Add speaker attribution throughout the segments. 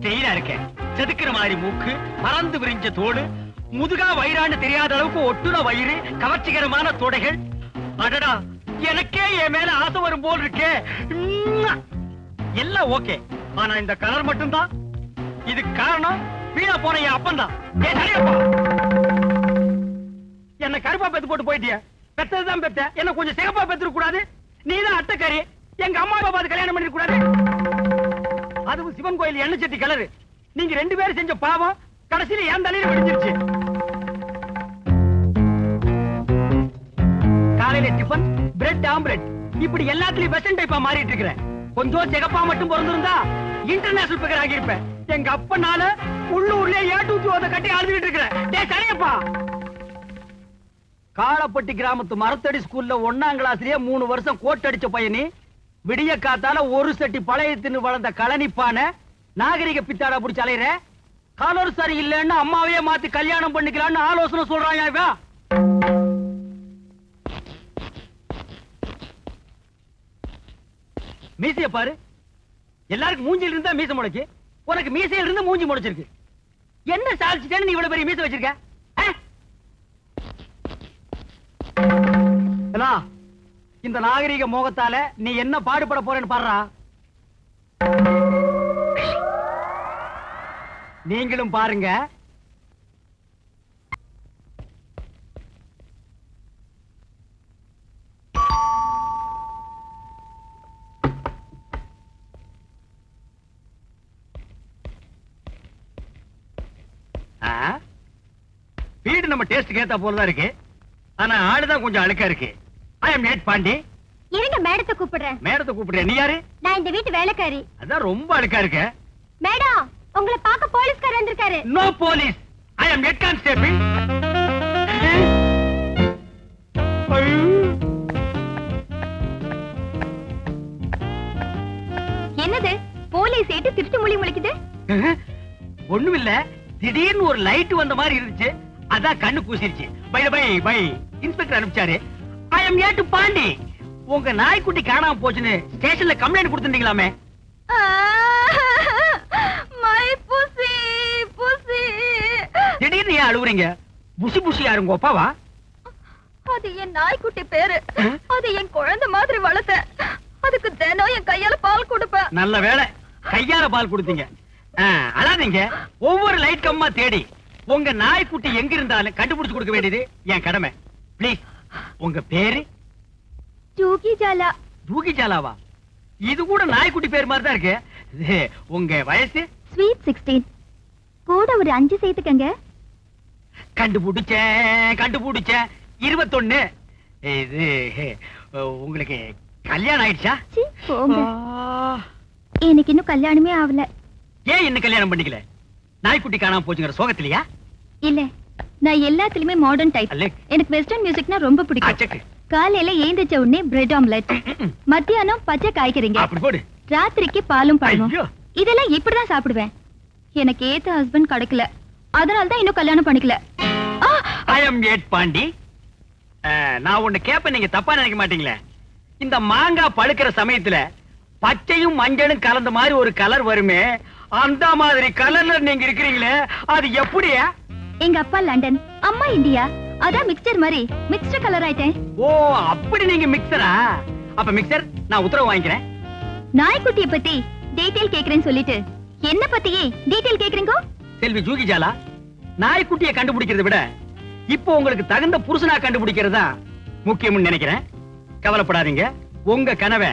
Speaker 1: ஸ்டெயிலா இருக்க, செதுக்கிற மாதிரி மூக்கு, பறந்து விரிஞ்ச தோடு, முதுகா வயிறான்னு தெரியாத அளவுக்கு ஒட்டுன வயிறு, கவர்ச்சிகரமான தொடைகள். அடடா, எனக்கே என் மேல ஆசை வரும் போல் இருக்கே. எல்லாம் ஓகே, ஆனா இந்த கலர் மட்டும்தான். இதுக்கு காரணம் வீணா போன என் அப்பன் தான். என்ன கருப்பா பெத்து போட்டு போயிட்டிய. பெத்ததுதான் பெத்த, என்ன கொஞ்சம் சிகப்பா பெத்துக்க கூடாது? நீதான் அட்டக்காரி, எங்க அம்மா அப்பா பார்த்து கல்யாணம் பண்ணிருக்க கூடாது? அதுவும் சிவன் கோயில் எண்ணெய் சட்டி கலரு. நீங்க ரெண்டு பேரும் செஞ்ச பாவம் கடைசியில என் தலையில விழுந்துருச்சு. காலையில டிபன், பிரெட் ஆம்லெட், இப்படி எல்லாத்துலயும் வெஸ்டர்ன் டைப்பா மாறிட்டு இருக்கிறேன். கொஞ்சம் சிகப்பா மட்டும் பிறந்திருந்தா இன்டர்நேஷனல் பிகர் ஆகியிருப்பேன். எங்க அப்பனால உள்ளூர்ல ஏ2 கட்டி ஆழ்ந்துட்டு இருக்கிறேன். சரியப்பா, காளப்பட்டி கிராமத்து மரத்தடி ஸ்கூல்ல 1ஆம் கிளாஸ்லயே 3 வருஷம் கோட் அடிச்ச பையனி, விடிய காத்தால ஒரு சட்டி பழைய தின்னு வளர்ந்த கலனிப்பான நாகரிக பித்தாடா புடிச்சு அலையிற. காலர் சரி இல்லைன்னு அம்மாவையே மாத்தி கல்யாணம் பண்ணிக்கலான்னு ஆலோசனை சொல்றாங்க. மீசைய பாரு, எல்லாருக்கும் மூஞ்சில இருந்தா மீசை முளைக்கு, உனக்கு மீசையில இருந்து மூஞ்சி முளைச்சிருக்கு. என்ன சாதிச்சுட்டேன்னு நீ இவ்வளவு பெரிய மீசை வச்சிருக்க? இந்த நாகரிக மோகத்தால நீ என்ன பாடுபட போறேன்னு பாடுறா. நீங்களும் பாருங்க. வீடு நம்ம டேஸ்ட் கேட்டா போலதான் இருக்கு, ஆனா ஆளுதான் கொஞ்சம் அழுக்கா இருக்கு. ஐ அம் நேட் பாண்டி.
Speaker 2: இருங்க, மேடத்தை கூப்பிடுறேன்.
Speaker 1: மேடத்தை கூப்பிடுறேன்? நீ யாரு?
Speaker 2: நான் இந்த வீட்டு வேலைக்காரி.
Speaker 1: அதான் ரொம்ப அழுக்கா இருக்க.
Speaker 2: மேடம், உங்களை பார்க்க போலீஸ்காரர் வந்திருக்காரு.
Speaker 1: நோ போலீஸ், ஐ அம் ஹெட் கான்ஸ்டேபிள்.
Speaker 2: என்னது போலீஸ் ஏட்டு திருட்டு மொழி முளைக்குது?
Speaker 1: ஒண்ணுமில்ல, திடீர்னு ஒரு லைட் வந்த மாதிரி இருந்துச்சு, அதான் கண்ணு கூசிருச்சு. பை பை பை இன்ஸ்பெக்டர் அனுப்பிச்சாரு. I am here to Pandi. உங்க நாய்க்குட்டி காணாம போச்சுன்னு ஸ்டேஷன்ல கம்ப்ளைண்ட் கொடுத்துட்டீங்களாமே.
Speaker 2: மை புசி புசி.
Speaker 1: திடீர்னு ஏன் அழுவுறீங்க? புசி புசி யாருங்க அப்பாவா?
Speaker 2: அது என் நாய்க்குட்டி பேரு. அது என் குழந்தை மாதிரி வளர்த்தேன். அதுக்கு தினம் என் கையால பால் கொடுப்பேன்.
Speaker 1: நல்ல வேளை கையால பால் கொடுத்தீங்க. அழாதீங்க, ஒவ்வொரு லைட் கம்மா தேடி உங்க நாய்க்குட்டி எங்க இருந்தாலும் கண்டுபிடிச்சு கொடுக்க வேண்டியது என் கடமை. பிளீஸ், உங்க பேரு?
Speaker 2: ஜூகி ஜாலா.
Speaker 1: ஜூகி ஜாலாவா? இது கூட நாய்க்குட்டி பேர் மாதிரி தான் இருக்கு. உங்க வயசு?
Speaker 2: ஸ்வீட் 16. கூட ஒரு 5 சேர்த்துக்கங்க.
Speaker 1: கண்டுபிடிச்சேன் கண்டுபிடிச்சேன். 21. இது உங்களுக்கு கல்யாணம் ஆயிடுச்சா?
Speaker 2: எனக்கு இன்னும் கல்யாணமே ஆகல.
Speaker 1: ஏன் இன்னும் கல்யாணம் பண்ணிக்கல? நாய்க்குட்டி காணாம போச்சுங்கிற சோகத்திலையா?
Speaker 2: இல்ல, நான் எல்லாத்துலயுமே மாடர்ன் டைப். எனக்கு வெஸ்டர்ன் மியூசிக்னா ரொம்ப பிடிக்கும். காலையில ஏந்திச்ச உடனே பிரெட் ஆம்லெட், மத்தியானம் பச்சை காய்கறிங்க, ராத்திரிக்கு பாலும் பழமும். இதெல்லாம் இப்படிதான் சாப்பிடுவேன். எனக்கு ஏத்த ஹஸ்பண்ட் கிடைக்கல, அதனாலதான் இன்னும் கல்யாணம் பண்ணிக்கல.
Speaker 1: ஐ அம் ஹெட் பாண்டி. நான் ஒண்ணு கேப்ப, நீங்க தப்பா நினைக்க மாட்டீங்களே? இந்த மாங்காய் பழுக்கிற சமயத்துல பச்சையும் மஞ்சளும் கலந்த மாதிரி ஒரு கலர் வருமே, அந்த மாதிரி கலர்ல நீங்க இருக்கிறீங்களே, அது எப்படியா?
Speaker 2: எங்க அப்பா லண்டன், அம்மா இந்தியா, அதான் மிக்சர் மாதிரி மிக்ஸ்டர் கலர் ஆயிட்டேன்.
Speaker 1: ஓ, அப்படி நீங்க மிக்சரா? அப்ப மிக்சர், நான் உத்தரவு வாங்கிக்கிறேன்.
Speaker 2: நாய்க்குட்டியை பத்தி டீடைல் கேக்குறேன்னு சொல்லிட்டு என்ன பத்தியே டீடைல் கேக்குறீங்க?
Speaker 1: செல்வி ஜூகி ஜாலா, நாய்க்குட்டியை கண்டுபிடிக்கிறத விட இப்போ உங்களுக்கு தகுந்த புருஷனா கண்டுபிடிக்கிறதா முக்கியம்னு நினைக்கிறேன். கவலைப்படாதீங்க, உங்க கனவை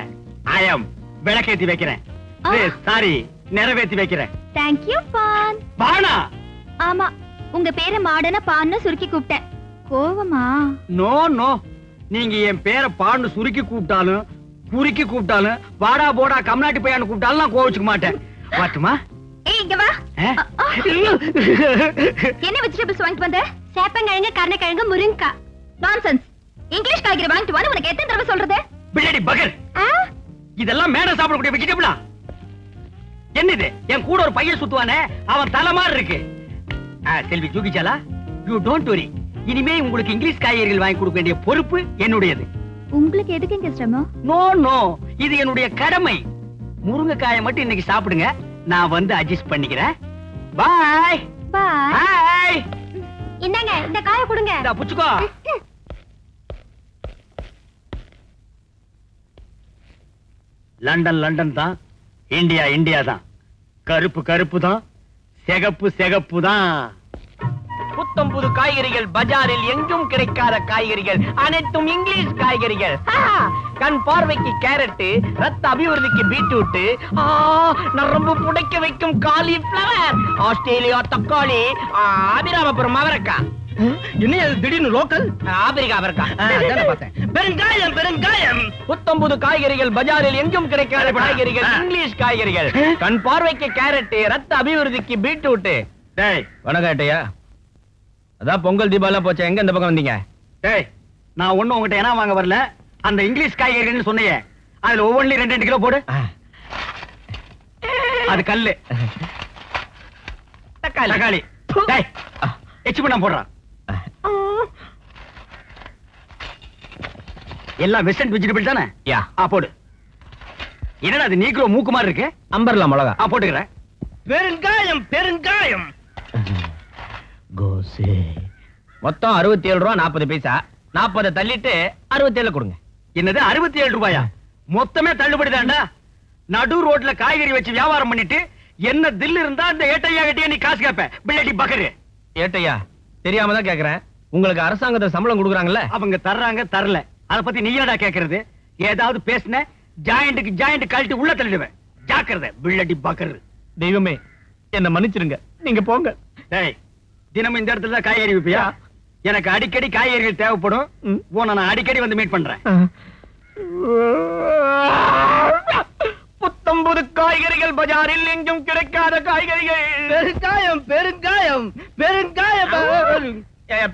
Speaker 1: ஐ அம் விளக்கேத்தி வைக்கிறேன். சாரி, நிறைவேற்றி வைக்கிறேன்.
Speaker 2: Thank you, பான்.
Speaker 1: பானா?
Speaker 2: ஆமா, உங்க பேரை மாடனா பான்னு சுருக்கி கூப்பிட்டேன். கோவமா?
Speaker 1: நோ நோ, நீங்க என் பேரை பான்னு சுருக்கி கூப்பிட்டாலும் குறுக்கி கூப்பிட்டாலும் வாடா போடா கம்நாட்டி பையான்னு கூப்பிட்டாலும் நான் கோவிச்சுக்க மாட்டேன். வாட்டுமா?
Speaker 2: ஏய், இங்க வா. என்ன வெஜிடபிள்ஸ் வாங்கிட்டு வந்த? சேப்பங்கிழங்கு, கருணக்கிழங்கு, முருங்கக்காய். நான்சென்ஸ். இங்கிலீஷ் காய்கறி வாங்கிட்டு வான்னு உனக்கு எத்தனை தடவை சொல்றது?
Speaker 1: பிளடி பகர், இதெல்லாம் மேடம் சாப்பிடக்கூடிய வெஜிடபிளா? என்னது? என் கூட ஒரு பையன் சுத்துவானே, அவன் தலை மாதிரி இருக்கு. செல்வி ஜூகி ஜாலா, யூ டோன்ட் வரி. இனிமே உங்களுக்கு இங்கிலீஷ் காய்கறிகள் வாங்கி கொடுக்க வேண்டிய பொறுப்பு என்னுடையது.
Speaker 2: உங்களுக்கு எதுக்கு இங்க சிரமம்?
Speaker 1: நோ நோ, இது என்னுடைய கடமை. முருங்கைக்காயை மட்டும் இன்னைக்கு சாப்பிடுங்க, நான் வந்து அட்ஜஸ்ட் பண்ணிக்கிறேன். பாய்
Speaker 2: பாய்.
Speaker 1: ஹாய்.
Speaker 2: இந்தாங்க இந்த காயை கொடுங்க.
Speaker 1: இந்தா புச்சுக்கோ. லண்டன் லண்டன் தான், இந்தியா இந்தியா தான். கருப்பு கருப்பு தான், சிகப்பு சிகப்பு தான். புத்தம் புது காய்கறிகள் பஜாரில் எங்கும் கிடைக்காத காய்கறிகள் அனைத்தும் இங்கிலீஷ் காய்கறிகள். கண் பார்வைக்கு கேரட், ரத்த அபிவிருத்திக்கு பீட்ரூட், நரம்பு புடைக்க வைக்கும் காலிஃபிளவர், ஆஸ்திரேலியா தக்காளி, அபிராமபுரம் அவரைக்காய். என்ன திடீர்னு லோக்கல் ஆப்பிரிக்கா அவரைக்காய். பெருங்காயம் பெருங்காயம். புத்தம் புது காய்கறிகள் பஜாரில் எங்கும் கிடைக்காத காய்கறிகள் இங்கிலீஷ் காய்கறிகள். கண் பார்வைக்கு கேரட், ரத்த அபிவிருத்திக்கு பீட்ரூட். டேய் வணக்கம்யா. அதான் பொங்கல் தீபாவளி போச்சா, எங்க இந்த பக்கம் வந்தீங்க? டேய் நான் ஒண்ணும் உங்ககிட்ட என்ன வாங்க வரல. அந்த இங்கிலீஷ் காய்கறின்னு சொன்னீங்க, அதுல ஒவ்வொன்றும் 2 கிலோ போடு. அது கல்லு தக்காளி. டேய் எச்சு பண்ண போடுறான். எல்லாம் வெஸ்டர்ன் வெஜிடபிள் தானே? யா போடு. என்னடா அது நீக்ரோ மூக்கு மாதிரி இருக்கு? அம்பர்லா மிளகா. போட்டுக்கிறேன். பெருங்காயம் பெருங்காயம். கோசே மொத்தம் 67 ரூபா 40 பைசா. 40 தள்ளிட்டு 67 கொடுங்க. என்னது 67 ரூபாயா? மொத்தமே தள்ளுபடி தான்டா. நடு ரோட்ல காய்கறி வச்சு வியாபாரம் பண்ணிட்டு என்ன தில் இருந்தா இந்த ஏட்டையா கிட்டே நீ காசு கேப்ப. பிள்ளடி பக்கரு. ஏட்டையா தெரியாம தான் கேக்குறேன். உங்களுக்கு அரசாங்கத்துல சம்பளம் கொடுக்குறாங்கல்ல? அவங்க தர்றாங்க தரல, அத பத்தி நீ என்னடா கேக்குறது? ஏதாவது பேசுன ஜாயிண்ட்க்கு ஜாயிண்ட் கழட்டி உள்ள தள்ளிடுவேன். ஜாக்கிரதை பிள்ளடி பக்கரு. தெய்வமே என்ன மன்னிச்சிருங்க, நீங்க போங்க. டேய் தினமும் இந்த இடத்துல காய்கறி விப்பியா? எனக்கு அடிக்கடி காய்கறிகள் தேவைப்படும். உன்னை நான் அடிக்கடி வந்து மீட் பண்றேன். புத்தம் புது காய்கறிகள் பஜாரில் எங்கும் கிடைக்காத காய்கறிகள். பெருங்காயம் பெருங்காயம் பெருங்காயம்.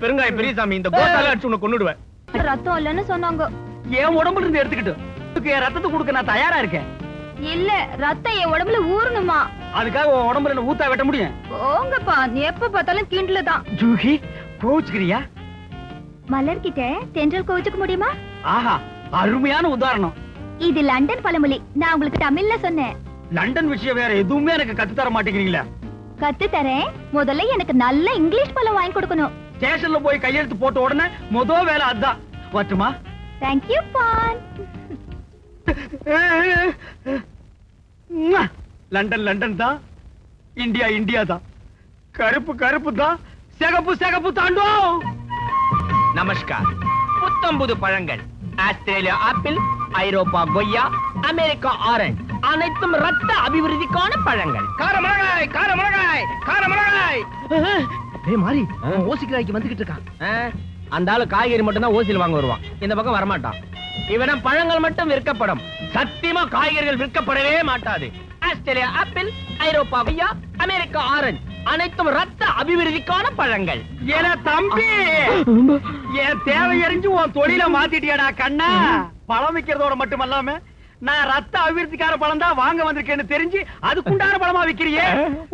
Speaker 1: பெருங்காய பெரியசாமி, இந்த கோட்டால அடிச்சு உன்னை கொன்னுடுவேன்.
Speaker 2: ரத்தம் இல்லன்னு சொன்னாங்க.
Speaker 1: என் உடம்புல இருந்து எடுத்துக்கிட்டு என் ரத்தத்தை கொடுக்க நான் தயாரா இருக்கேன்.
Speaker 2: இல்ல ரத்தம் என் உடம்புல ஊறணுமா?
Speaker 1: அதுக்காக உன் உடம்புல ஊத்தா வெட்ட முடியும்?
Speaker 2: போங்கப்பா, நீ எப்ப பார்த்தாலும் கிண்டல தான்.
Speaker 1: ஜூஹி கோச்சுக்கிறியா?
Speaker 2: மலர்கிட்ட தென்றல் கோச்சுக்க முடியுமா?
Speaker 1: ஆஹா அருமையான உதாரணம்.
Speaker 2: இது லண்டன் பழமொழி. நான் உங்களுக்கு தமிழ்ல சொன்னேன்.
Speaker 1: லண்டன் விஷயம் வேற எதுவுமே எனக்கு கத்து தர மாட்டேங்கிறீங்களா?
Speaker 2: கத்து தரேன். முதல்ல எனக்கு நல்ல இங்கிலீஷ் பழம் வாங்கி கொடுக்கணும்.
Speaker 1: ஸ்டேஷன்ல போய் கையெழுத்து போட்ட உடனே முதல் வேலை அதான். வரட்டுமா?
Speaker 2: Thank you பான்.
Speaker 1: லண்டன் லண்டன் தான், இந்தியா இந்தியா தான். கருப்பு கருப்பு தான், சிகப்பு சிகப்பு தாண்டோ. நமஸ்கார். புத்தம்புது பழங்கள் ஆஸ்திரேலியா ஆப்பிள், ஐரோப்பா கொய்யா, அமெரிக்கா ஆரஞ்சு அனைத்தும் ரத்த அபிவிருத்திக்கான பழங்கள். காரமிளகாய் காரமிளகாய் காரமிளகாய். ஏய் மாரி ஓசிக்காய்க்கு வந்துகிட்டு இருக்கான். அந்த ஆளு காய்கறி மட்டும் தான் ஓசியில் வாங்க வருவான், இந்த பக்கம் வரமாட்டான். இவன பழங்கள் மட்டும் விற்கப்படும், சத்தியமா காய்கறிகள் விற்கப்படவே மாட்டாது. ஆஸ்திரேலியா ஆப்பிள், ஐரோப்பா கொய்யா, அமெரிக்கா ஆரஞ்சு அனைத்தும் ரத்த அபிவிருத்திக்கான பழங்கள். என தம்பி என் தேவை அறிஞ்சு உன் தொழில மாத்திட்டியாடா கண்ணா. பழம் விக்கிறதோட மட்டுமல்லாம நான் ரத்த அபிவிருத்திக்கார பழம் தான் வாங்க வந்திருக்கேன்னு தெரிஞ்சு அதுக்குண்டான பழமா விக்கிறியே,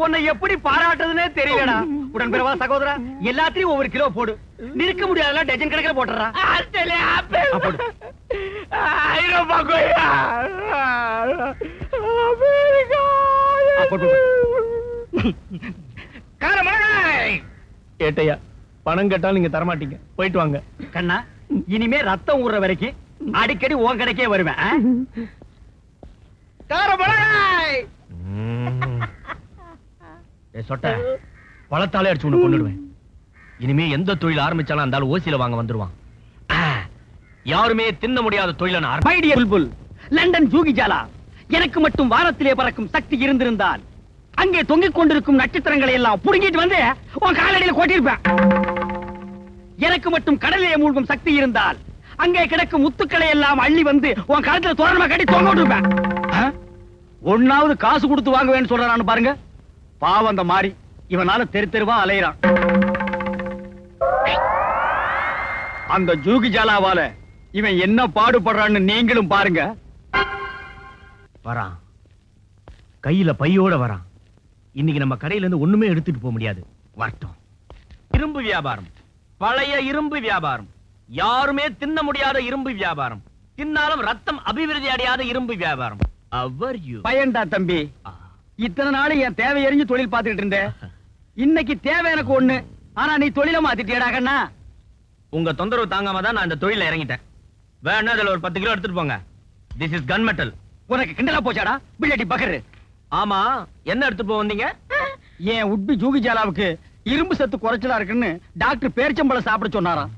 Speaker 1: உன்னை எப்படி பாராட்டுறதுன்னே தெரியலடா. உடன்பிறவா சகோதரா, எல்லாத்தையும் ஒவ்வொரு கிலோ போடு. நிற்க முடியாதெல்லாம் டஜன் கணக்கில் போட்டுறா. ஆஸ்திரேலியா ஆப்பிள், ஐரோப்பா கொய்யா, அமெரிக்கா காரமிளகாய். ஏட்டையா பணம் கேட்டாலும் நீங்க தரமாட்டீங்க, போயிட்டு வாங்க. கண்ணா இனிமே ரத்தம் ஊறுற வரைக்கும் அடிக்கடி உன் கடைக்கே வருவேன். காரமிளகாய். சொட்ட பழத்தாலே அடிச்சு உன்னை கொண்டுடுவேன். இனிமே எந்த தொழில் ஆரம்பிச்சாலும் அந்த ஆள் ஓசியில வாங்க வந்துருவான். யாருமே தின்ன முடியாத தொழில் புல்புல். லண்டன் ஜூகி ஜாலா, எனக்கு மட்டும் வானத்திலே பறக்கும் சக்தி இருந்திருந்தால் அங்கே தொங்கிக் கொண்டிருக்கும் நட்சத்திரங்களை எல்லாம் புடுங்கிட்டு வந்து உன் காலடியில் கொட்டிருப்பேன். எனக்கு மட்டும் கடலிலே மூழ்கும் சக்தி இருந்தால் அங்கே கிடக்கும் முத்துக்களை எல்லாம் அள்ளி வந்து உன் கழுத்துல தோரணமா கட்டி தொங்க விட்டுருப்பேன். ஒன்னாவது காசு கொடுத்து வாங்குவேன்னு சொல்றான்னு பாருங்க. பாவம் அந்த மாறி இவனால தெரு தெருவா அலையிறான். அந்த ஜூகி ஜாலாவால இவன் என்ன பாடுபடுறான்னு நீங்களும் பாருங்க. வரான், கையில பையோட வரான். இன்னைக்கு நம்ம கடையில இருந்து ஒண்ணுமே எடுத்துட்டு போக முடியாது. வரட்டும். இரும்பு வியாபாரம், பழைய இரும்பு வியாபாரம், யாருமே தின்ன முடியாத இரும்பு வியாபாரம், தின்னாலும் ரத்தம் அபிவிருத்தி அடையாத இரும்பு வியாபாரம். பயன்டா தம்பி. இத்தனை நாள் என் தேவை எறிஞ்சு தொழில் பார்த்துக்கிட்டு இருந்தேன். இன்னைக்கு தேவை எனக்கு ஒண்ணு, ஆனா நீ தொழில மாத்திட்டியடா கண்ணா.
Speaker 3: உங்க தொந்தரவு தாங்காம தான் நான் இந்த தொழில இறங்கிட்டேன். வேணா அதுல ஒரு 10 கிலோ எடுத்துட்டு போங்க. This is gun metal.
Speaker 1: உனக்கு கிண்டலா போச்சாடா பிள்ளடி பகரு.
Speaker 3: ஆமா, என்ன எடுத்துட்டு போக வந்தீங்க?
Speaker 1: என் உட்பி ஜூகி ஜாலாவுக்கு இரும்பு சத்து குறைச்சலா இருக்குன்னு டாக்டர் பேரிச்சம்பழம் சாப்பிட சொன்னாராம்.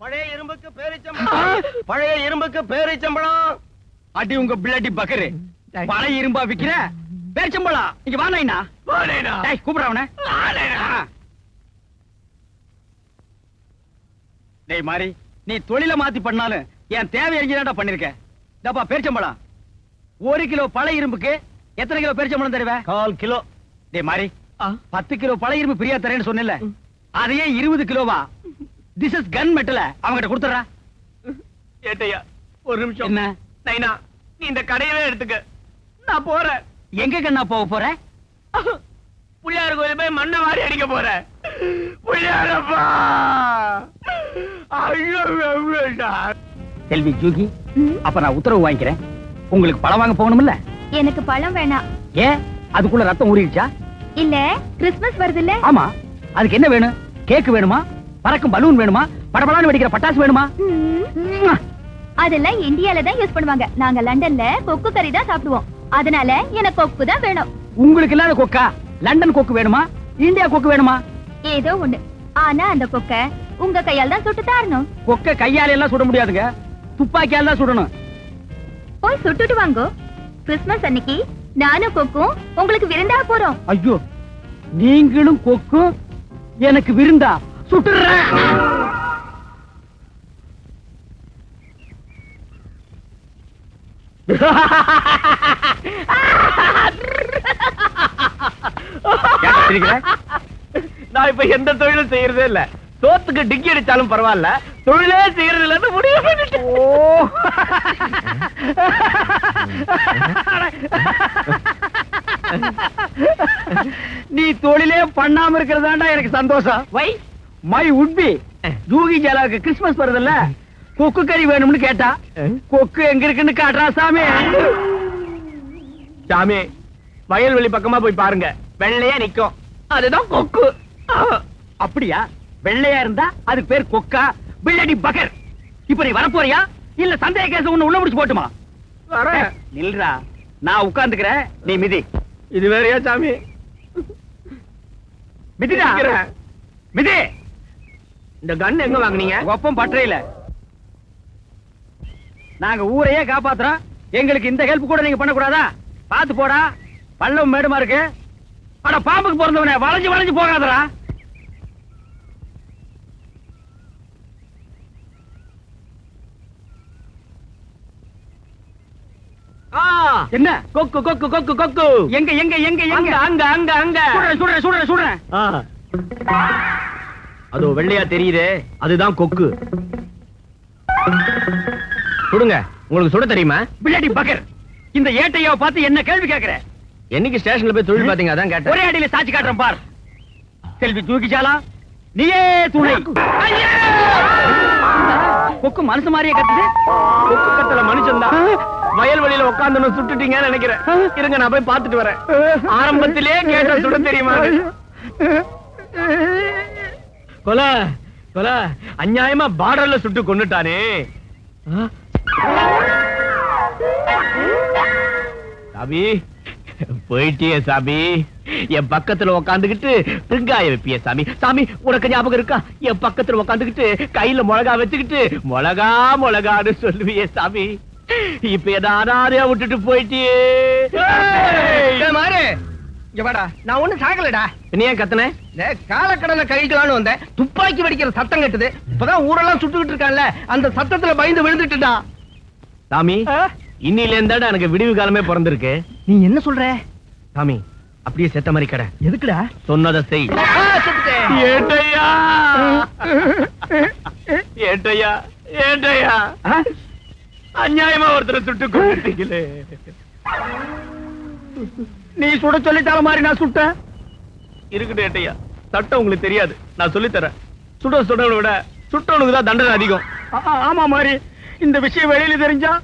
Speaker 3: பழைய இரும்புக்கு பேரிச்சம்பழம், பழைய இரும்புக்கு பேரிச்சம்பழம்.
Speaker 1: அடி உங்க பிள்ளடி பகரு, பழைய இரும்பா விக்கிற பேரிச்சம்பழம் இங்க வா நைனா. டேய் கூப்பிடுற அவனை. டேய் மாரி, நீ தொழில மாத்தி பண்ணாலும் என் தேவை எரிஞ்சுதான்டா பண்ணிருக்க. டப்பா பேரிச்சம்பழம் 1 கிலோ பழைய இரும்புக்கு எத்தனை கிலோ பேரிச்சம்பழம் தருவே?
Speaker 3: 1/4 கிலோ.
Speaker 1: டேய் மாரி, 10 கிலோ பழைய இரும்பு பிரியா தரேன்னு சொன்னல, அதையே 20 கிலோவா? திஸ் இஸ் கன் மெட்டல், அவங்கிட்ட கொடுத்துறா.
Speaker 3: ஏட்டையா ஒரு நிமிஷம்.
Speaker 1: என்ன
Speaker 3: நைனா, நீ இந்த கடையவே எடுத்துக்க, நான் போறேன்.
Speaker 1: எங்க கண்ணா போக போற?
Speaker 3: புள்ளியார் கோயில் போய் மண்ணை வாரி அடிக்க போறேன். புள்ளியாரப்பா, ஐயோ
Speaker 1: செல்வி ஜூகி, அப்ப நான் உத்தரவு வாங்கிக்கிறேன். உங்களுக்கு பழம் வாங்க போகணும்ல?
Speaker 2: எனக்கு பழம் வேணாம்.
Speaker 1: ஏன், அதுக்குள்ள ரத்தம் ஊறிடுச்சா?
Speaker 2: இல்ல, கிறிஸ்மஸ் வருது இல்ல.
Speaker 1: ஆமா, அதுக்கு என்ன வேணும்? கேக் வேணுமா? பறக்கும் பலூன் வேணுமா? படபடான்னு வெடிக்கிற பட்டாசு வேணுமா?
Speaker 2: அதெல்லாம் இந்தியால தான் யூஸ் பண்ணுவாங்க. நாங்க லண்டன்ல கொக்கு கறி தான் சாப்பிடுவோம். அதனால எனக்கு கொக்கு தான் வேணும்.
Speaker 1: உங்களுக்கு இல்லாத கொக்கா? லண்டன் கொக்கு வேணுமா? இந்தியா கொக்கு வேணுமா?
Speaker 2: ஏதோ ஒண்ணு. ஆனா அந்த கொக்க உங்க கையால தான் சுட்டு தரணும்.
Speaker 1: கொக்க கையால எல்லாம் சுட முடியாதுங்க, துப்பாக்கியால தான் சுடணும்.
Speaker 2: போய் சுட்டுட்டு வாங்கோ. கிறிஸ்மஸ் அன்னைக்கு நானும் கொக்கும் உங்களுக்கு விருந்தா போறோம்.
Speaker 1: ஐயோ, நீங்களும் கொக்கும் எனக்கு விருந்தா? சுட்டுறேன்.
Speaker 3: நான் இப்ப எந்த தொழிலும் செய்யறதே இல்ல. சோத்துக்கு டிக்கி அடிச்சாலும் பரவாயில்ல, தொழிலே செய்யறது இல்லன்னு முடிவு பண்ணிட்டேன்.
Speaker 1: நீ தொழிலே பண்ணாம இருக்கிறதாண்டா எனக்கு சந்தோஷம். வை மை உட்பி ஜூகி ஜாலாவுக்கு கிறிஸ்மஸ் வருதுல்ல, கொக்கு கறி வேணும்னு கேட்டா. கொக்கு எங்க இருக்குன்னு காட்டுறா சாமி.
Speaker 3: சாமி, வயல்வெளி பக்கமா போய் பாருங்க, வெள்ளையா நிக்கும், அதுதான் கொக்கு.
Speaker 1: அப்படியா? வெள்ளையா இருந்தா அதுக்கு பேர் கொக்கா? பிள்ளடி பகர், இப்ப நீ வரப்போறியா இல்ல சந்தேக கேஸ் ஒண்ணு உள்ள முடிச்சு போட்டுமா?
Speaker 3: வரேன்.
Speaker 1: நில்றா, நான் உட்கார்ந்துக்கிறேன், நீ மிதி.
Speaker 3: இது வேறையா சாமி?
Speaker 1: மிதிடா, மிதி.
Speaker 3: இந்த கன் எங்க வாங்குனீங்க?
Speaker 1: ஒப்பம் பற்றையில. நாங்க ஊரையே காப்பாத்துறோம், எங்களுக்கு இந்த ஹெல்ப் கூட நீங்க பண்ணக்கூடாதா? பாத்து போடா, பள்ளம் மேடுமா இருக்கு. அட பாம்புக்கு பிறந்தவனே, வளைஞ்சு வளைஞ்சு போகாதடா. என்ன?
Speaker 3: கொக்கு கொக்கு கொக்கு கொக்கு.
Speaker 1: எங்க எங்க எங்க எங்க?
Speaker 3: அங்க அங்க அங்க.
Speaker 1: சுடுறேன் சுடுறேன் சுடுறேன்.
Speaker 3: அதோ வெள்ளையா தெரியுதே, அதுதான் கொக்கு. சுடுங்க. உங்களுக்கு சுட தெரியுமா?
Speaker 1: பிள்ளடி பகர், இந்த ஏட்டையாவை பார்த்து என்ன கேள்வி கேக்குற?
Speaker 3: என்னைக்கு ஸ்டேஷன்ல போய் தொழில் பாத்தீங்க? அதான் கேட்டேன்.
Speaker 1: ஒரே அடியில சாட்சி காட்டுறேன் பார். செல்வி தூக்கி சாலா, நீயே துணை. கொக்கு மனசு மாதிரியே கத்துது.
Speaker 3: கொக்கு கத்தல மனுஷன் தான். வயல்வெளியில உட்கார்ந்து சுட்டுட்டீங்கன்னு நினைக்கிறேன். இருங்க, நான் போய் பாத்துட்டு வரேன். ஆரம்பத்திலே கேட்ட சுட தெரியுமா? கொல கொல அநியாயமா பார்டர்ல சுட்டு கொன்னுட்டானே. சாபி, போயிட்டியே சாமி. என் பக்கத்துல உக்காந்துக்கிட்டு வெங்காயம் வைப்பிய சாமி. சாமி, உனக்கு ஞாபகம் இருக்கா? என் பக்கத்துல உக்காந்துக்கிட்டு கையில மிளகா வச்சுக்கிட்டு மிளகா மிளகான்னு சொல்லுவியே சாமி. இப்ப எதாரையா விட்டுட்டு போயிட்டியே.
Speaker 1: மாறு, இங்க வாடா. நான் ஒண்ணு சாகலடா.
Speaker 3: நீ ஏன் கத்துன?
Speaker 1: காலக்கடலை கழிக்கலான்னு வந்தேன், துப்பாக்கி வெடிக்கிற சத்தம் கேட்டது. இப்பதான் ஊரெல்லாம் சுட்டுக்கிட்டு இருக்கான்ல, அந்த சத்தத்துல பயந்து விழுந்துட்டுடா.
Speaker 3: சாமி, இன்னில இருந்தாடா எனக்கு விடிவு காலமே பிறந்திருக்கு.
Speaker 1: நீ என்ன சொல்ற
Speaker 3: சாமி? அப்படியே செத்த மாதிரி கடை.
Speaker 1: எதுக்குடா?
Speaker 3: சொன்னதை செய். ஏட்டையா ஏட்டையா ஏட்டையா, அநியாயமா ஒருத்தரை சுட்டு கொண்டுட்டீங்களே.
Speaker 1: நீ சுட சொல்லிட்டால மாதிரி நான் சுட்டேன்.
Speaker 3: இருக்கட்டும் ஏட்டையா, சட்டம் உங்களுக்கு தெரியாது, நான் சொல்லி தரேன். சுடவனை விட சுட்டவனுக்கு தான் தண்டனை அதிகம்.
Speaker 1: ஆமா மாதிரி, இந்த விஷயம் வெளியில தெரிஞ்சா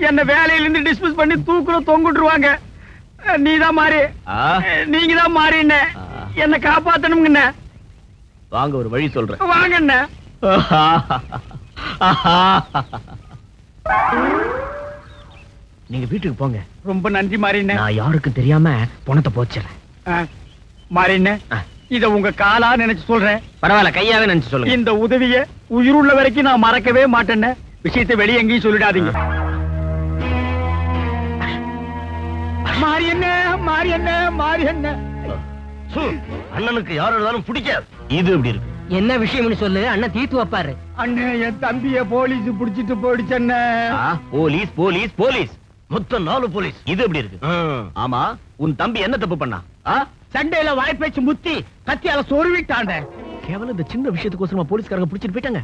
Speaker 1: என்ன வேலையில இருந்து டிஸ்மிஸ் பண்ணி தூக்குற தொங்குட்டுருவாங்க. நீதான் மாறி.
Speaker 3: ஆ?
Speaker 1: நீங்க தான் மாறிண்ணே.
Speaker 3: ஆ.
Speaker 1: என்ன காப்பாத்தணுங்கண்ணே.
Speaker 3: வாங்க ஒரு வழி சொல்றேன்.
Speaker 1: வாங்கண்ணே.
Speaker 3: நீங்க வீட்டுக்கு போங்க.
Speaker 1: ரொம்ப நன்றி மாறிண்ணே.
Speaker 3: நான் யாருக்கும் தெரியாம பணத்தை போச்சிடுறேன்.
Speaker 1: மாறிண்ணே,
Speaker 3: ஆ.
Speaker 1: இத உங்க காலா நினைச்சு சொல்றேன்.
Speaker 3: பரவாயில்ல, கையாவே நினைச்சு சொல்லுங்க.
Speaker 1: இந்த உதவிய உயிருள்ள வரைக்கும் நான் மறக்கவே மாட்டேன்னு. விஷயத்தை வெளியே எங்கேயும் சொல்லிடாதீங்க. மாரியண்ணே, மாரியண்ணே, மாரியண்ணே.
Speaker 3: அண்ணனுக்கு யார் இருந்தாலும் பிடிக்காது. இது எப்படி இருக்கு?
Speaker 4: என்ன விஷயம்னு சொல்லு, அண்ணன் தீர்த்து வைப்பாரு.
Speaker 1: அண்ணே, என் தம்பிய போலீஸ் புடிச்சிட்டு போயிடுச்சண்ணே.
Speaker 3: போலீஸ் போலீஸ் போலீஸ், மொத்தம் 4 போலீஸ். இது எப்படி இருக்கு? ஆமா, உன் தம்பி என்ன தப்பு பண்ணா?
Speaker 1: சண்டையில வாய்ப்பேச்சு முத்தி கத்தியால சொருவிட்டாண்ட.
Speaker 3: கேவலம் இந்த சின்ன விஷயத்துக்கோசரமா போலீஸ்காரங்க பிடிச்சிட்டு போயிட்டாங்க.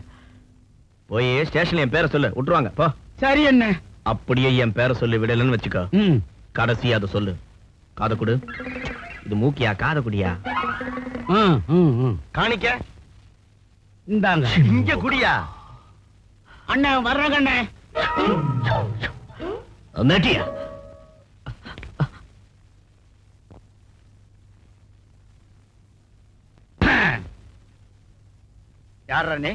Speaker 3: போய் ஸ்டேஷன்ல என் பேரை சொல்லு, விட்டுருவாங்க. போ.
Speaker 1: சரி அண்ணே.
Speaker 3: அப்படியே என் பேரை சொல்லி விடலன்னு வச்சுக்கோ. கடைசி அதை சொல்லு. காத குடு. இது மூக்கியா காத குடியா? காணிக்க
Speaker 1: இந்தாங்க.
Speaker 3: இங்க குடியா?
Speaker 1: அண்ணே வர்றங்க அண்ணே.
Speaker 3: நட்டியா?
Speaker 1: யார் அண்ணே?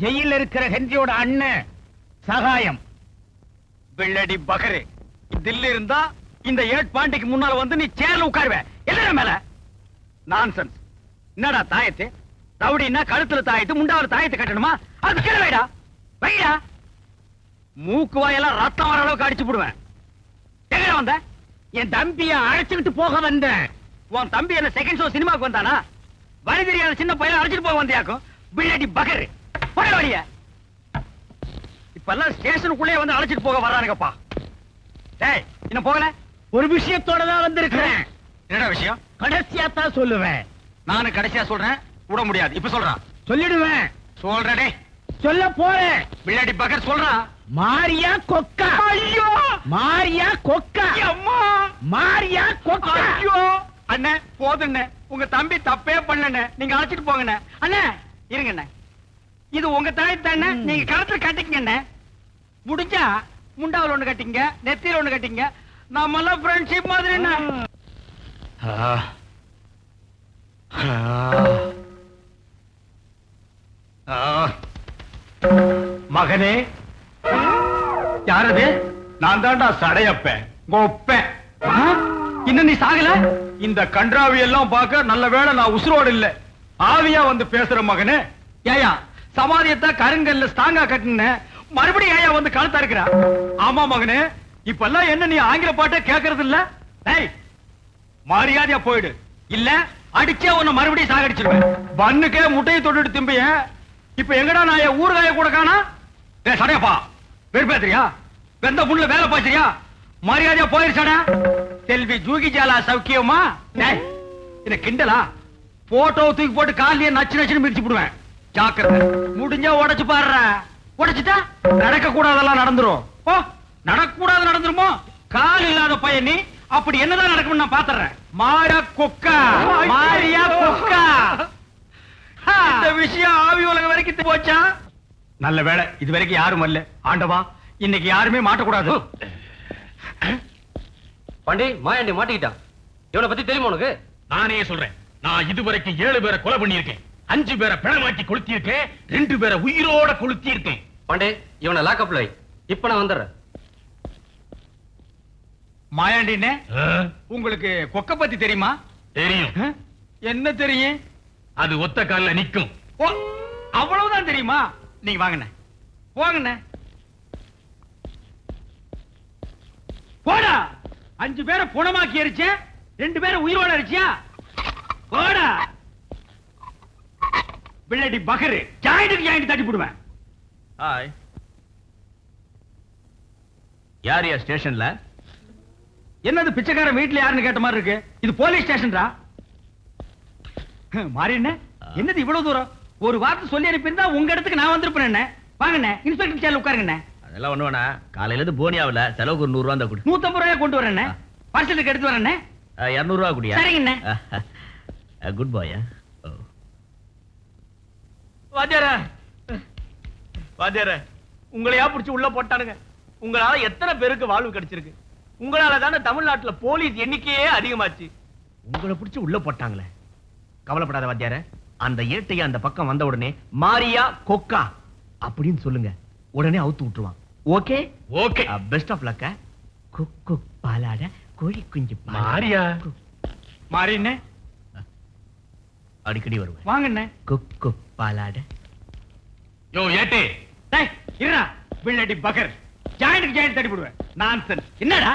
Speaker 1: ஜெயில இருக்கிற ஹென்ரியோட அண்ணன் சகாயம். வெள்ளடி பகரு. தில்லி இருந்தா இந்த 8 பாண்டிக்கு முன்னால வந்து நீ சேர்ல உட்காருவ. என்ன மேல நான்சென்ஸ். என்னடா தாயத்து? ரவுடின்னா கழுத்துல தாயத்து, முண்டாவில தாயத்து கட்டணுமா? அது கீழே வைடா, வைடா. மூக்கு வாயெல்லாம் ரத்தம் வர அளவுக்கு அடிச்சு போடுவேன். எங்க வந்த? என் தம்பிய அழைச்சுக்கிட்டு போக வந்தேன். உன் தம்பி என்ன செகண்ட் ஷோ சினிமாக்கு வந்தானா? வழி தெரியாத சின்ன பையன் அழைச்சிட்டு போக வந்தியாக்கும். பிள்ளடி பகரு. போட வழிய. இப்பெல்லாம் ஸ்டேஷனுக்குள்ளே வந்து அழைச்சிட்டு போக வர்றானுங்கப்பா. டேய், இன்னும் போகல? ஒரு விஷயத்தோட தான் வந்திருக்கிறேன். என்ன விஷயம்? கடைசியா தான் சொல்லுவேன். நானும் கடைசியா சொல்றேன். விட முடியாது. இப்ப சொல்றான். சொல்லிடுவேன். சொல்றடே. சொல்ல போறேன். பிள்ளடி பகர் சொல்றான். மாரியா கொக்கா. ஐயோ, மாரியா கொக்கா. அம்மா, மாரியா கொக்கா. ஐயோ அண்ணே, போதுண்ணே. உங்க தம்பி தப்பே பண்ணண்ணே. நீங்க அழைச்சிட்டு போங்கண்ணே. அண்ணே இருங்கண்ணே. இது உங்க தாய் தானே. நீங்க கழுத்துல கட்டிக்கங்கண்ணே. முடிஞ்சா முண்டாவில் ஒண்ணு கட்டிங்க, நெத்தியில ஒண்ணு கட்டிங்க. நம்ம எல்லாம் ஃப்ரெண்ட்ஷிப் மாதிரி என்ன? மகனே, யாரது? நான் தான்டா சடையப்பேன், கோப்பேன். இன்னும் நீ சாகல? இந்த கன்றாவி எல்லாம் பார்க்க நல்ல வேளை நான் உசுரோடு இல்ல. ஆவியா வந்து பேசுற மகனே. ஏயா சமாதியத்தை கருங்கல்ல ஸ்டாங்கா கட்டின, மறுபடியும் ஏயா வந்து கழுத்தா இருக்கிறா? ஆமா மகனே, இப்பெல்லாம் என்ன நீ ஆங்கில பாட்டை கேட்கறது இல்ல? டேய், மரியாதையா போயிடு, இல்ல அடிச்சே உன்னை மறுபடியும் சாகடிச்சிருவேன். பண்ணுக்கே முட்டையை தொட்டுட்டு திம்பிய. இப்ப எங்கடா நான் ஊறுகாய கூட காணா? டேய் சடையப்பா, வெறுப்பேத்திரியா? வெந்த புண்ணுல வேலை பாய்ச்சறியா? மரியாதையா போயிருச்சாடா. செல்வி ஜூகி ஜாலா சௌக்கியமா? டேய், இத கிண்டலா? போட்டோ தூக்கி போட்டு காலியே நச்சு நச்சுன்னு மிதிச்சு விடுவேன். ஜாக்கிரதை. முடிஞ்சா உடைச்சு பாடுற. உடைச்சுட்டா நடக்க கூடாதெல்லாம் நடந்துரும். ஓ, நடக்க கூடாது நடந்துருமோ? கால் இல்லாத பையன் நீ. அப்படி என்னதான் நடக்கும் நான் பாத்துறேன். மாயா கொக்கா, மாரியா கொக்கா. இந்த விஷயம் ஆவி உலகம் வரைக்கும் போச்சா? நல்ல வேளை இது வரைக்கும் யாரும் வரல. ஆண்டவா, இன்னைக்கு யாருமே மாட்டக்கூடாது.
Speaker 4: பாண்டி, மாயாண்டி மாட்டிக்கிட்டான். இவனை பத்தி தெரியுமா உனக்கு?
Speaker 5: நானே சொல்றேன். நான் இதுவரைக்கும் 7 பேரை கொலை பண்ணியிருக்கேன், 5 பேரை பிணமாக்கி கொளுத்தியிருக்கேன், 2 பேரை உயிரோட கொளுத்தியிருக்கேன்.
Speaker 4: பாண்டே, இவனை லாக்அப்ல வை. இப்ப நான் வந்துடுறேன்.
Speaker 1: மாயாண்டினே, உங்களுக்கு கொக்க பத்தி தெரியுமா?
Speaker 5: தெரியும்.
Speaker 1: என்ன தெரியும்?
Speaker 5: அது ஒத்த கால்ல நிக்கும்.
Speaker 1: ஓ, அவ்வளவுதான் தெரியுமா? நீங்க வாங்கண்ணே, போங்கண்ணே. போடா. 5 பேரை புணமாக்கி எரிச்ச, 2 பேரை உயிரோட எரிச்சியா? போடா. பிள்ளடி பகரு. ஜாயிண்ட்டுக்கு ஜாயிண்ட் தட்டி போடுவேன்.
Speaker 3: ஹாய். யார் யா ஸ்டேஷன்ல?
Speaker 1: என்னது பிச்சைக்காரன் வீட்டுல யாருன்னு கேட்ட மாதிரி இருக்கு? இது போலீஸ் ஸ்டேஷன்டா. மாறிண்ணே, என்னது இவ்வளவு தூரம்? ஒரு வார்த்தை சொல்லி அனுப்பியிருந்தா உங்க இடத்துக்கு நான் வந்திருப்பேன். வாங்கண்ணே, இன்ஸ்பெக்டர் சேர்ல உட்காருங்கண்ணே.
Speaker 3: அதெல்லாம் ஒண்ணு வேணா. காலையில இருந்து போனியாவில செலவுக்கு ஒரு 100 ரூபா தான் கொடு.
Speaker 1: 150 ரூபாய் கொண்டு வரேண்ணே. பார்சலுக்கு எடுத்து வரேண்ணே.
Speaker 3: 200 ரூபா குடியா?
Speaker 1: சரிங்கண்ணே.
Speaker 3: குட் பாய்.
Speaker 1: வாத்தியார, வாத்தியார, உங்களையா புடிச்சு உள்ள போட்டானுங்க. உங்களால எத்தனை பேருக்கு வாழ்வு கிடைச்சிருக்கு?
Speaker 3: உங்களால தானே தமிழ்நாட்டுல போலீஸ் எண்ணிக்கையே அதிகமாச்சு. உங்களை பிடிச்சு உள்ள போட்டாங்களே. கவலைப்படாத வாத்தியார, அந்த ஏட்டைய அந்த பக்கம் வந்த உடனே மாரியா கொக்கா அப்படின்னு சொல்லுங்க, உடனே அவுத்து விட்டுருவான். Okay
Speaker 5: okay.
Speaker 3: Best of luck. குக்கு பாலாட கோழி குஞ்சு
Speaker 5: மாரியா.
Speaker 1: மாறின்னு
Speaker 3: அடிக்கடி வருவேன்.
Speaker 1: வாங்கண்ணே.
Speaker 3: குக்கு பாலாட.
Speaker 5: யோ ஏட்டு,
Speaker 1: டேய் இருடா, பிள்ளடி பகர். ஜாயின்ட் ஜாயின்ட் தடி போடுவேன். நான்சென்ஸ். என்னடா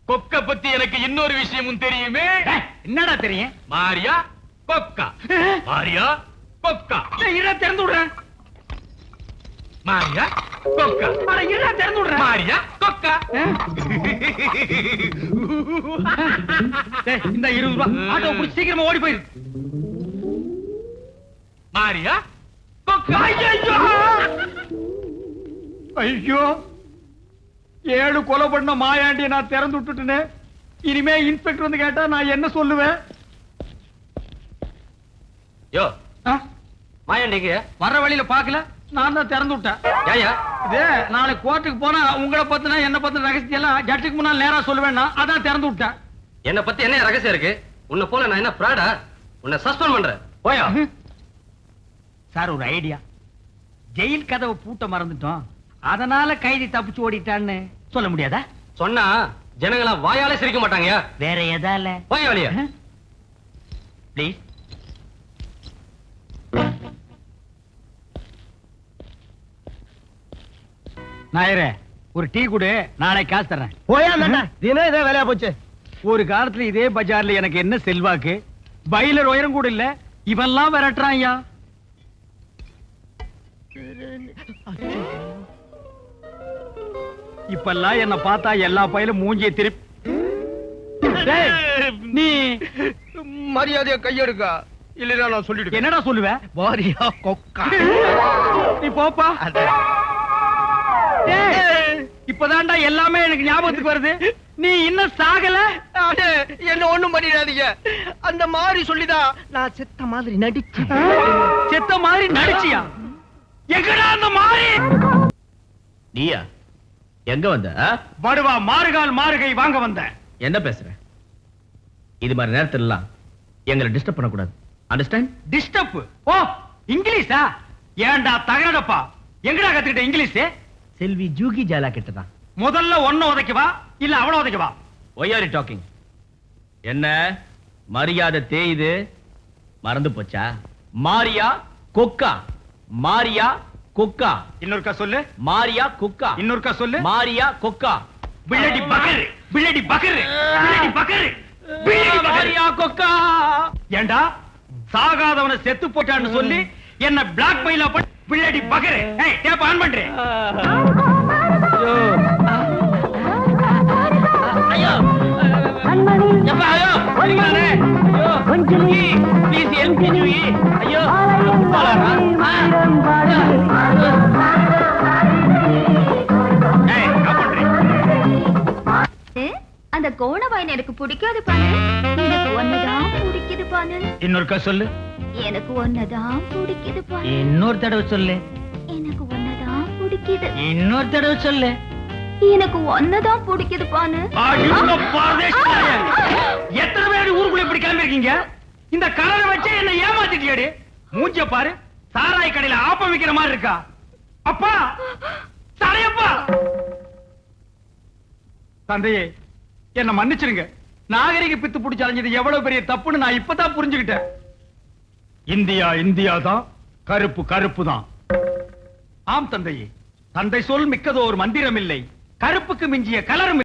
Speaker 5: கொக்க பத்தி எனக்கு இன்னொரு விஷயமும் தெரியுமே.
Speaker 1: டேய், என்னடா தெரியும்?
Speaker 5: மாரியா கொக்கா. மாரியா கொக்கா.
Speaker 1: டேய், இருடா திறந்து விடுறேன்.
Speaker 5: மாரியா கொக்கா.
Speaker 1: அட இருடா திறந்து விடுறேன்.
Speaker 5: மாரியா கொக்கா.
Speaker 1: டேய், இந்த 20 ரூபாய் ஆட்டோ புடிச்சு சீக்கிரமா ஓடி போயிரு.
Speaker 5: மாரியா கொக்கா.
Speaker 1: ஐயோ, 7 கொலை பண்ண மாயாண்டிய நான் திறந்து விட்டுட்டேனே. இனிமே இன்ஸ்பெக்டர் வந்து கேட்டா நான் என்ன சொல்லுவேன்?
Speaker 4: யோ
Speaker 1: ஆ?
Speaker 4: மாயாண்டிங்க
Speaker 1: வர்ற வழியில பாக்கல, நான் தான் திறந்து விட்டேன்.
Speaker 4: ஏயா
Speaker 1: இது நாளைக்கு கோர்ட்டுக்கு போனா உங்களை பத்தினா என்ன பத்தின ரகசியம் எல்லாம் ஜட்ஜுக்கு முன்னால் நேரா சொல்லுவேன்னா அதான் திறந்து விட்டேன்.
Speaker 4: என்ன பத்தி என்ன ரகசியம் இருக்கு? உன்னை போல நான் என்ன பிராடா? உன்னை சஸ்பெண்ட் பண்றேன். போயா.
Speaker 1: சார், ஒரு ஐடியா. ஜெயில் கதவை பூட்ட மறந்துட்டோம், அதனால கைதி தப்பிச்சு ஓடிட்டான்னு சொல்ல முடியாதா?
Speaker 4: சொன்னா ஜனங்களா வாயாலே சிரிக்க மாட்டாங்கயா.
Speaker 1: வேற எதால?
Speaker 4: போயா வழியா.
Speaker 1: ப்ளீஸ். நாயரே, ஒரு டீ குடு, நாளை காசு தர்றேன்.
Speaker 3: போயா தினம் இதே வேலையா போச்சு.
Speaker 1: ஒரு காலத்துல இதே பஜார்ல எனக்கு என்ன செல்வாக்கு, பைலர் உயரம் கூட இல்ல, இவெல்லாம் விரட்டுறான் ஐயா. இப்பெல்லாம் என்ன பார்த்தா எல்லா பையிலும் மூஞ்சிய திருப்பி. டேய், நீ
Speaker 3: மரியாதையா கையெடுக்கா, இல்லைன்னா நான் சொல்லிடுவேன்.
Speaker 1: என்னடா சொல்லுவ?
Speaker 3: மாரியா கொக்கா.
Speaker 1: நீ போப்பா. டேய், இப்பதான்டா எல்லாமே எனக்கு ஞாபகத்துக்கு வருது. நீ இன்னும் சாகல.
Speaker 3: என்ன ஒண்ணும் பண்ணிடாதீங்க. அந்த மாதிரி சொல்லிதான் நான் செத்த மாதிரி நடிச்சு.
Speaker 1: செத்த மாதிரி நடிச்சியா? எங்கடா அந்த மாறி?
Speaker 3: நீயா எங்க வந்த?
Speaker 1: படுவா மாறுகால் மாறுகை வாங்க வந்த.
Speaker 3: என்ன பேசுற? இது மாதிரி நேரத்துல எல்லாம் எங்களை டிஸ்டர்ப் பண்ண கூடாது. அண்டர்ஸ்டாண்ட்?
Speaker 1: டிஸ்டர்ப்? ஓ, இங்கிலீஷா? ஏன்டா தகரடப்பா, எங்கடா கத்துக்கிட்ட இங்கிலீஷ்?
Speaker 3: செல்வி ஜூகி ஜாலா கிட்டதான்.
Speaker 1: முதல்ல ஒன்ன உதைக்கவா இல்ல அவள உதைக்கவா?
Speaker 3: Why are you talking? என்ன மரியாதை தேயுது? மறந்து போச்சா? மாரியா கொக்கா. மாரியா கொக்கா.
Speaker 1: இன்னொருக்கா சொல்லு.
Speaker 3: மாரியா கொக்கா.
Speaker 1: இன்னொருக்கா சொல்லு.
Speaker 3: மாரியா கொக்கா.
Speaker 1: பிள்ளடி பகர், பிள்ளடி பகர், பிள்ளடி பகர், பிள்ளடி
Speaker 3: மாரியா கொக்கா.
Speaker 1: ஏண்டா சாகாதவனை செத்து போட்டான்னு சொல்லி என்ன பிளாக் மெயிலா பண்ண? பிள்ளடி பகர். ஏய், டேப் ஆன் பண்றேன்.
Speaker 3: ஐயோ எப்பா, ஐயோ ஓடிங்களானே. ஐயோ ஜூகி, ப்ளீஸ் ஹெல்ப் மீ ஜூகி. ஐயோ பாலாரா.
Speaker 1: ஏய், என்ன பண்றீங்க?
Speaker 2: அந்த கோணவாயின் எனக்கு பிடிக்காது பானு. எனக்கு ஒன்னதான் பிடிக்குது பானு.
Speaker 1: இன்னொருக்கா சொல்லு.
Speaker 2: எனக்கு ஒன்னதான் பிடிக்குது பானு.
Speaker 1: இன்னொரு தடவை சொல்லு.
Speaker 2: எனக்கு ஒன்னதான் பிடிக்குது.
Speaker 1: இன்னொரு தடவை சொல்லு.
Speaker 2: எனக்கு ஒன்னதான் பிடிக்குது பானு.
Speaker 1: அடிங்க பாதேஷ்டாய. எத்தனை பேர் ஊருக்குள்ள இப்படி கிளம்பி இருக்கீங்க? இந்த கலரை வச்சு என்ன ஏமாத்திட்டியடி. மூஞ்ச பாரு, சாராய் கடையில ஆப்பம் விக்கிற மாதிரி இருக்கா. அப்பா, சரையப்பா. தந்தையே, என்ன மன்னிச்சிருங்க. நாகரிக பித்து பிடிச்சு அலைஞ்சது எவ்வளவு பெரிய தப்புன்னு நான் இப்பதான் புரிஞ்சுக்கிட்டேன். இந்தியா இந்தியா தான், கருப்பு கருப்பு தான். ஆம் தந்தையே, தந்தை சொல் மிக்கதோ ஒரு மந்திரம் இல்லை, கருப்புக்கு மிஞ்சிய கலரும்